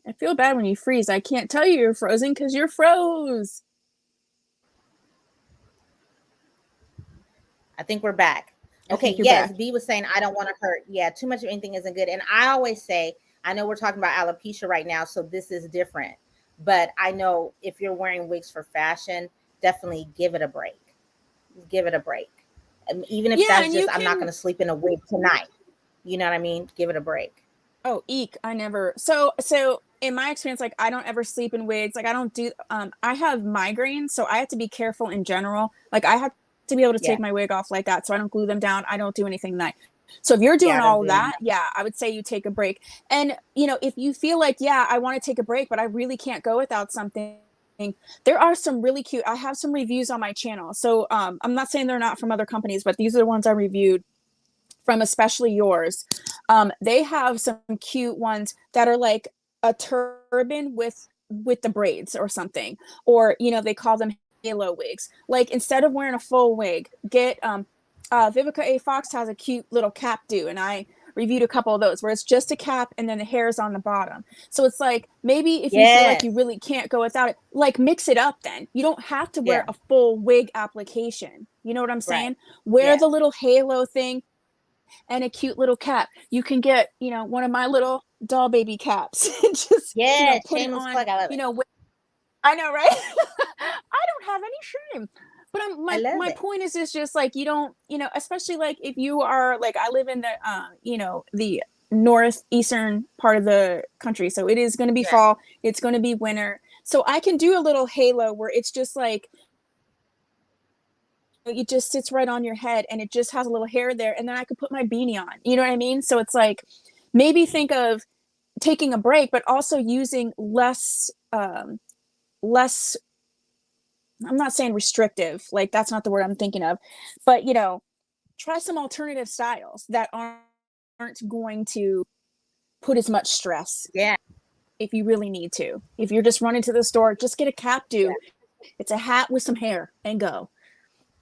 I feel bad when you freeze. I can't tell you you're frozen because you're froze. I think we're back. I Okay. think you're Yes. back. B was saying, I don't want to hurt. Yeah. Too much of anything isn't good. And I always say, I know we're talking about alopecia right now, so this is different. But I know if you're wearing wigs for fashion, definitely give it a break. Give it a break. And even if Yeah, that's and you just, I'm not going can. to sleep in a wig tonight. You know what I mean? Give it a break. Oh, eek! I never. So in my experience, like I don't ever sleep in wigs. Like I don't do. I have migraines, so I have to be careful in general. Like I have to be able to Yeah. take my wig off like that, so I don't glue them down. I don't do anything that. So if you're Yeah. doing I don't all of do that, yeah, I would say you take a break. And if you feel like, yeah, I want to take a break, but I really can't go without something. There are some really cute. I have some reviews on my channel. So I'm not saying they're not from other companies, but these are the ones I reviewed from, especially yours. They have some cute ones that are like a turban with the braids or something, or they call them halo wigs. Like instead of wearing a full wig, get Vivica A. Fox has a cute little cap do, and I reviewed a couple of those where it's just a cap and then the hair is on the bottom. So it's like maybe if you feel like you Yes. really can't go without it, like mix it up then. You don't have to wear Yeah. a full wig application. You know what I'm Right. saying? Wear Yeah. the little halo thing, and a cute little cap. You can get, one of my little doll baby caps and just, Yes, put it shameless on, plug. I love it. I know, right? I don't have any shame. But I love my it. point is just like you don't, especially like if you are like I live in the the northeastern part of the country. So it is going to be Yeah. fall, it's going to be winter. So I can do a little halo where it's just like it just sits right on your head and it just has a little hair there and then I could put my beanie on. You know what I mean? So it's like maybe think of taking a break but also using less I'm not saying restrictive, like that's not the word I'm thinking of, but try some alternative styles that aren't going to put as much stress Yeah. if you really need to. If you're just running to the store, just get a cap do. It's a hat with some hair and go.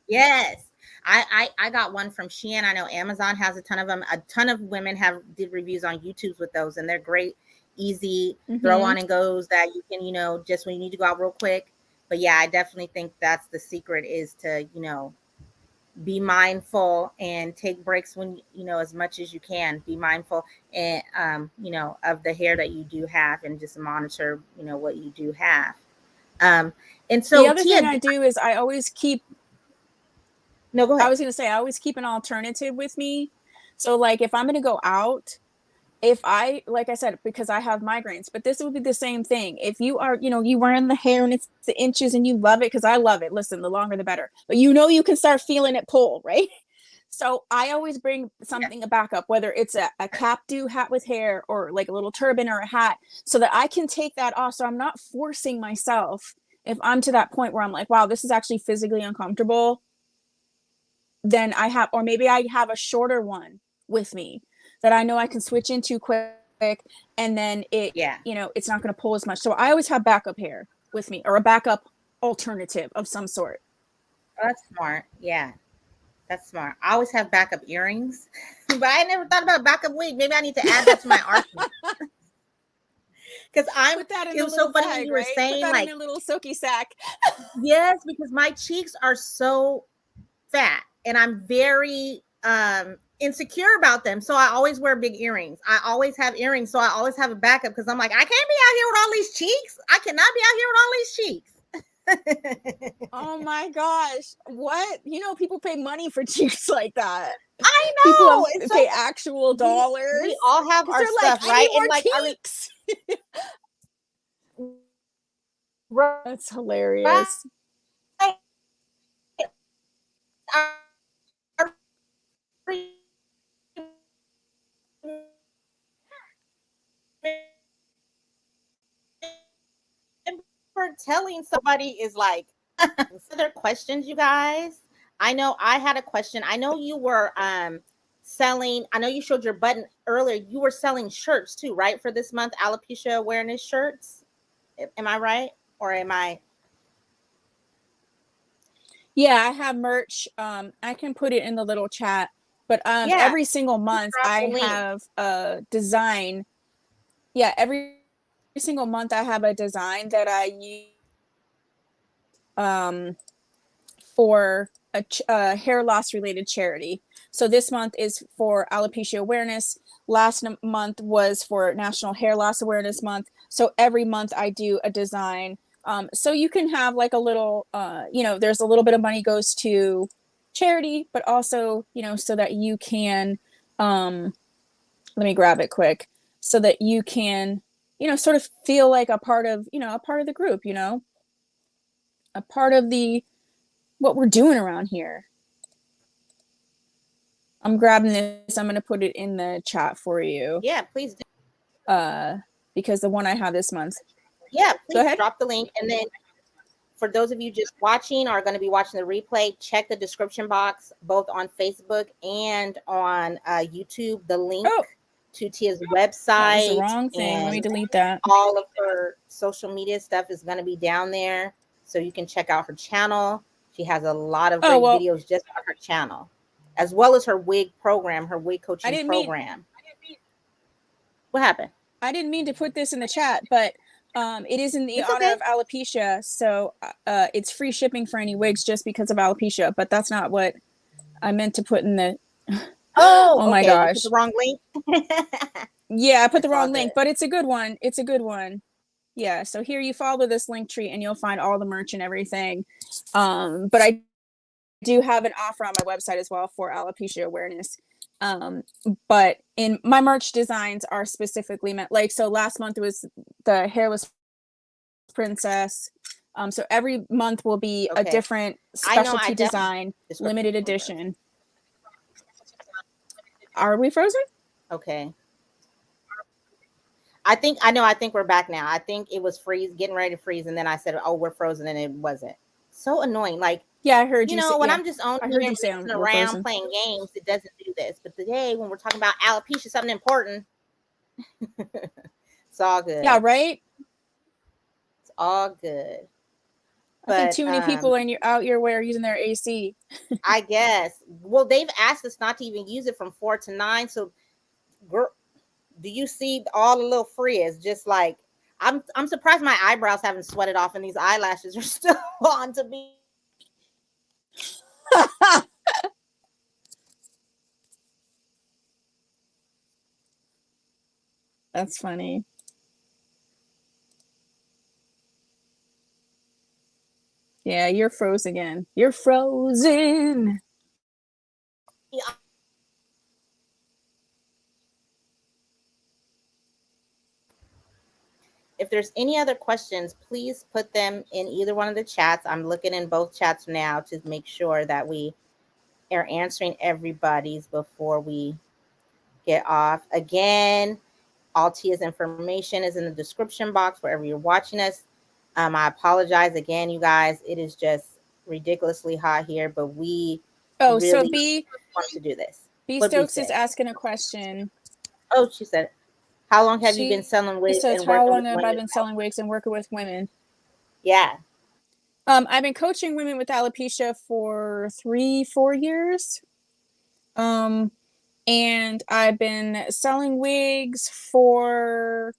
Yes. I got one from Shein. I know Amazon has a ton of them. A ton of women have did reviews on YouTube with those, and they're great, easy throw Mm-hmm. on and goes that you can, just when you need to go out real quick. But yeah, I definitely think that's the secret is to, be mindful and take breaks when, as much as you can. Be mindful and of the hair that you do have and just monitor, what you do have. Um, and The so other Tia, thing I do is no, go I ahead. was going to say, I always keep an alternative with me. So, like, if I'm going to go out, if I, like I said, because I have migraines, but this would be the same thing. If you are, you wearing the hair and it's the inches and you love it, because I love it. Listen, the longer the better. But you can start feeling it pull, right? So I always bring something a backup, whether it's a cap do hat with hair or like a little turban or a hat, so that I can take that off. So I'm not forcing myself if I'm to that point where I'm like, wow, this is actually physically uncomfortable. Then I have, or maybe I have a shorter one with me that I know I can switch into quick, and then Yeah. it's not going to pull as much. So I always have backup hair with me or a backup alternative of some sort. Oh, that's smart. Yeah, that's smart. I always have backup earrings, but I never thought about backup wig. Maybe I need to add that to my arsenal. Because Put that in it a was so little funny when bag, you were right? Put saying, that in like, a little silky sack. yes, because my cheeks are so fat and I'm very insecure about them. So I always wear big earrings. I always have earrings. So I always have a backup because I'm like, I can't be out here with all these cheeks. I cannot be out here with all these cheeks. Oh my gosh. What? People pay money for cheeks like that. I People know. have It's so pay actual we dollars all have because our they're like, stuff, I need right? And more like cheeks. That's right, hilarious. I remember telling somebody is like other questions, you guys. I know I had a question. I know you were selling, I know you showed your button earlier. You were selling shirts too, right? For this month, alopecia awareness shirts. Am I right? Or am I? Yeah, I have merch. I can put it in the little chat. But Yeah, every single please month drop the I link. have a design. Yeah, every single month I have a design that I use um for a hair loss related charity. So this month is for alopecia awareness. Last month was for National Hair Loss Awareness Month. So every month I do a design. So you can have like a little, there's a little bit of money goes to charity, but also, so that you can, let me grab it quick, so that you can, sort of feel like a part of the group, a part of the what we're doing around here. I'm grabbing this. I'm going to put it in the chat for you. Yeah, please do. Uh, because the one I have this month. Yeah, Go please ahead. drop the link. And then for those of you just watching or going to be watching the replay, check the description box, both on Facebook and on YouTube, the link Oh, to Tia's that was the website wrong thing. Let me and delete that. all of her social media stuff is going to be down there. So you can check out her channel. She has a lot of Oh, great well, videos just on her channel, as well as her wig program, her wig I coaching didn't mean program. What happened? I didn't mean to put this in the chat, but it is in the It's honor okay. of alopecia. So it's free shipping for any wigs just because of alopecia, but that's not what I meant to put in the Oh, Oh my okay. You put the gosh. wrong link. Yeah, I put the It's all wrong good. link, but it's a good one. It's a good one. Yeah, so here you follow this link tree and you'll find all the merch and everything. But I do have an offer on my website as well for alopecia awareness. Um, but in my merch designs are specifically meant, like, so last month was the hairless princess. So every month will be a Okay. different I know I specialty definitely design, this right. limited edition. Are we frozen? Okay. I think we're back now. I think it was freeze, getting ready to freeze, and then I said, "Oh, we're frozen," and it wasn't. So annoying. Like, Yeah, I heard you say. when Yeah, I'm just on I heard here you say messing we're around frozen. playing games, it doesn't do this. But today, when we're talking about alopecia, something important, it's all Yeah, good. right. It's all good. I think But too many people in your out your way are using their AC. I guess, well, they've asked us not to even use it from 4 to 9. So, girl, do you see all the little frizz? Just like I'm surprised my eyebrows haven't sweated off and these eyelashes are still on. To be That's funny. Yeah, you're frozen again. You're frozen. if there's any other questions, please put them in either one of the chats. I'm looking in both chats now to make sure that we are answering everybody's before we get off. Again, all Tia's information is in the description box wherever you're watching us. I apologize again, you guys. It is just ridiculously hot here, but we Oh, so really B want to do this. B What B Stokes is say? asking a question. Oh, she said, how long have you been She selling wigs says, and "How working long with have I women?" been selling wigs and working with women?" Yeah. I've been coaching women with alopecia for 3-4 years. Um, and I've been selling wigs for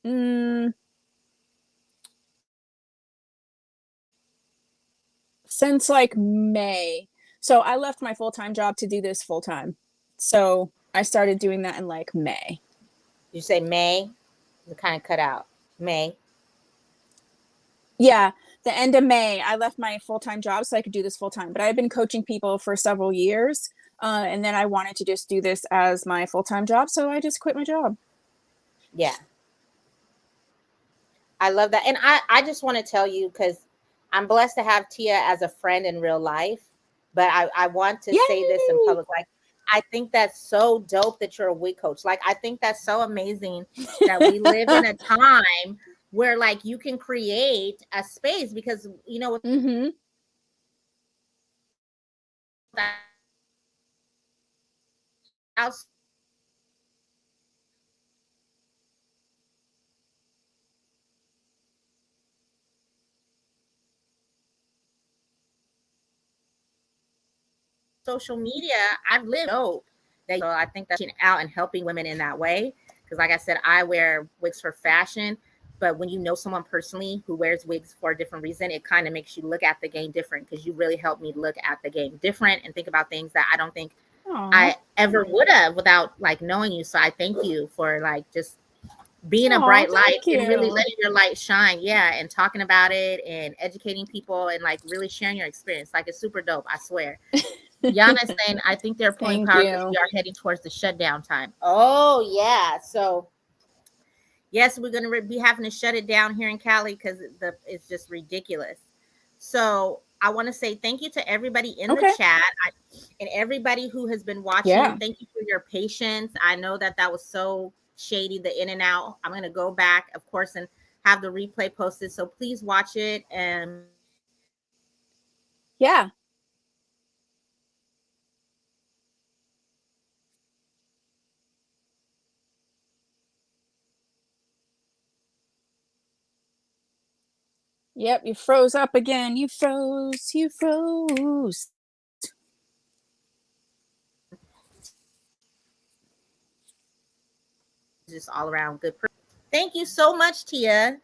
mm, since like May. So I left my full time job to do this full time. So I started doing that in like May. You say May? It kind of cut out. May. Yeah, the end of May, I left my full time job so I could do this full time. But I've been coaching people for several years. And then I wanted to just do this as my full time job. So I just quit my job. Yeah. I love that. And I just want to tell you, because I'm blessed to have Tia as a friend in real life, but I want to say this in Yay! public. Like, I think that's so dope that you're a wig coach. Like, I think that's so amazing that we live in a time where like you can create a space, because Mm-hmm. without social media, I've lived dope. That so I think that's out and helping women in that way. Because like I said, I wear wigs for fashion, but when you know someone personally who wears wigs for a different reason, it kind of makes you look at the game different, because you really helped me look at the game different and think about things that I don't think Aw. I ever would have without like knowing you. So I thank you for like just being a Aw, bright light thank and really you. letting your light shine. Yeah, and talking about it and educating people and like really sharing your experience. Like, it's super dope, I swear. Yana is saying, I think they're pulling Thank power because we you. are heading towards the shutdown time. Oh, yeah. So, yes, we're going to be having to shut it down here in Cali because it's just ridiculous. So, I want to say thank you to everybody in the Okay. chat and everybody who has been watching. Yeah. Thank you for your patience. I know that that was so shady, the in and out. I'm going to go back, of course, and have the replay posted. So, please watch it. And Yeah. Yep, you froze up again. You froze. You froze. just all around good. Thank you so much, Tia.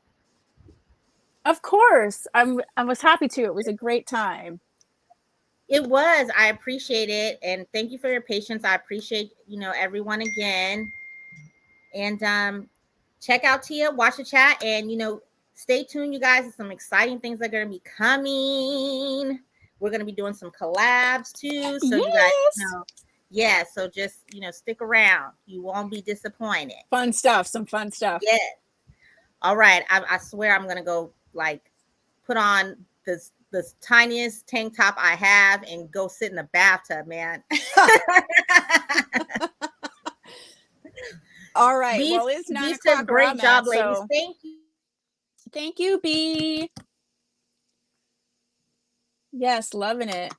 Of course. I was happy to. It was a great time. It was. I appreciate it. And thank you for your patience. I appreciate, everyone again. And check out Tia, watch the chat, and stay tuned, you guys. There's some exciting things that are gonna be coming. We're gonna be doing some collabs too. So you guys Yes. yeah, so just stick around. You won't be disappointed. Fun stuff, some fun stuff. Yeah. All right. I swear I'm gonna go like put on the tiniest tank top I have and go sit in the bathtub, man. All right. B, Well, it's 9 B says o'clock where great I'm job, at, ladies. so Thank you. thank you, B. Yes, loving it.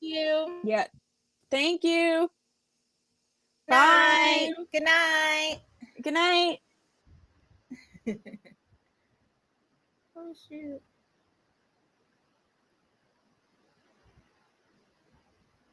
Yeah. Thank you. Bye. Good night. Good night. Oh shoot.